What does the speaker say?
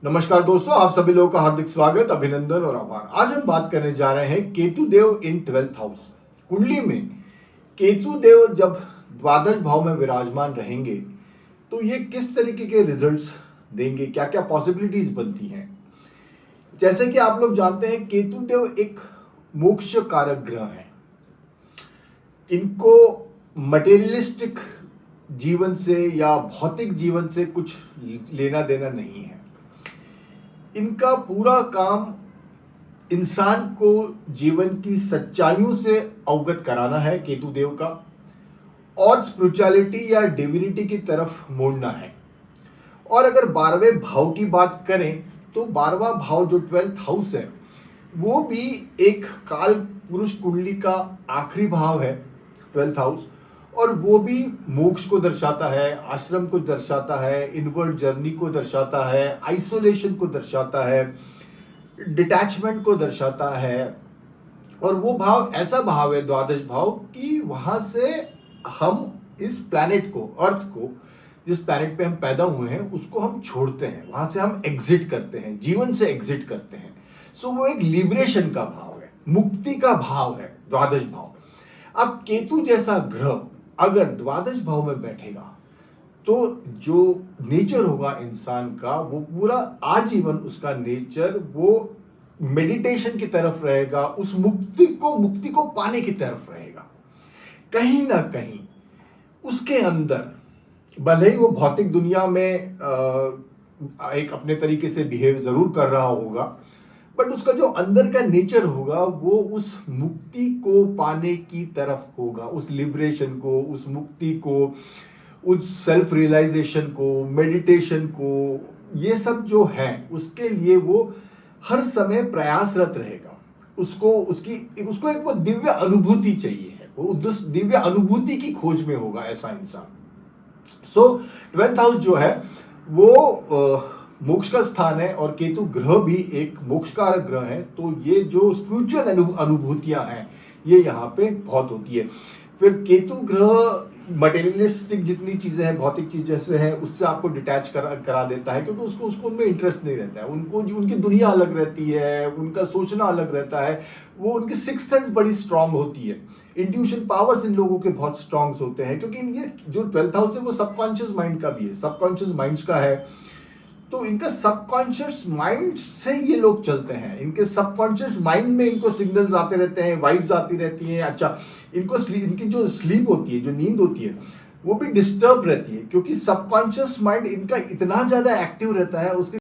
नमस्कार दोस्तों, आप सभी लोगों का हार्दिक स्वागत, अभिनंदन और आभार। आज हम बात करने जा रहे हैं केतु देव इन 12th हाउस। कुंडली में केतु देव जब द्वादश भाव में विराजमान रहेंगे तो ये किस तरीके के रिजल्ट्स देंगे, क्या क्या पॉसिबिलिटीज बनती हैं। जैसे कि आप लोग जानते हैं, केतु देव एक मोक्ष कारक ग्रह है। इनको मटेरियलिस्टिक जीवन से या भौतिक जीवन से कुछ लेना देना नहीं है। इनका पूरा काम इंसान को जीवन की सच्चाइयों से अवगत कराना है, केतु देव का, और स्पिरिचुअलिटी या डिविनिटी की तरफ मोड़ना है। और अगर 12वें भाव की बात करें तो 12वां भाव जो 12th हाउस है वो भी एक काल पुरुष कुंडली का आखिरी भाव है, 12th हाउस। और वो भी मोक्ष को दर्शाता है, आश्रम को दर्शाता है, इनवर्ड जर्नी को दर्शाता है, आइसोलेशन को दर्शाता है, डिटैचमेंट को दर्शाता है। और वो भाव ऐसा भाव है, द्वादश भाव, कि वहां से हम इस प्लैनेट को, अर्थ को, जिस प्लैनेट पे हम पैदा हुए हैं उसको हम छोड़ते हैं, वहां से हम एग्जिट करते हैं, जीवन से एग्जिट करते हैं। सो वो एक लिबरेशन का भाव है, मुक्ति का भाव है द्वादश भाव। अब केतु जैसा ग्रह अगर द्वादश भाव में बैठेगा तो जो नेचर होगा इंसान का, वो पूरा आजीवन उसका नेचर वो मेडिटेशन की तरफ रहेगा, उस मुक्ति को पाने की तरफ रहेगा। कहीं ना कहीं उसके अंदर भले ही वो भौतिक दुनिया में एक अपने तरीके से बिहेव जरूर कर रहा होगा, बट उसका जो अंदर का नेचर होगा वो उस मुक्ति को पाने की तरफ होगा, उस लिबरेशन को, उस मुक्ति को, उस सेल्फ रियलाइजेशन को, मेडिटेशन को, ये सब जो है उसके लिए वो हर समय प्रयासरत रहेगा। उसको एक वो दिव्य अनुभूति चाहिए है, वो उस दिव्य अनुभूति की खोज में होगा ऐसा इंसान। सो 12th हाउस जो है वो मोक्ष का स्थान है और केतु ग्रह भी एक मोक्षकारक ग्रह है। तो ये जो स्पिरिचुअल अनुभूतियां हैं ये यहाँ पे बहुत होती है। फिर केतु ग्रह मटेरियलिस्टिक जितनी चीजें हैं, भौतिक चीजें से हैं, उससे आपको डिटैच करा देता है, क्योंकि उसको उनमें इंटरेस्ट नहीं रहता है। उनकी दुनिया अलग रहती है, उनका सोचना अलग रहता है, वो उनकी सिक्स्थ सेंस बड़ी स्ट्रांग होती है। इंट्यूशन पावर्स इन लोगों के बहुत स्ट्रांग होते हैं, क्योंकि ये जो 12th हाउस है वो सबकॉन्शियस माइंड का भी है, सबकॉन्शियस माइंड्स का है। तो इनका सबकॉन्शियस माइंड से ये लोग चलते हैं, इनके सबकॉन्शियस माइंड में इनको सिग्नल्स आते रहते हैं, वाइब्स आती रहती हैं। अच्छा, इनकी जो स्लीप होती है, जो नींद होती है, वो भी डिस्टर्ब रहती है, क्योंकि सबकॉन्शियस माइंड इनका इतना ज्यादा एक्टिव रहता है, उसके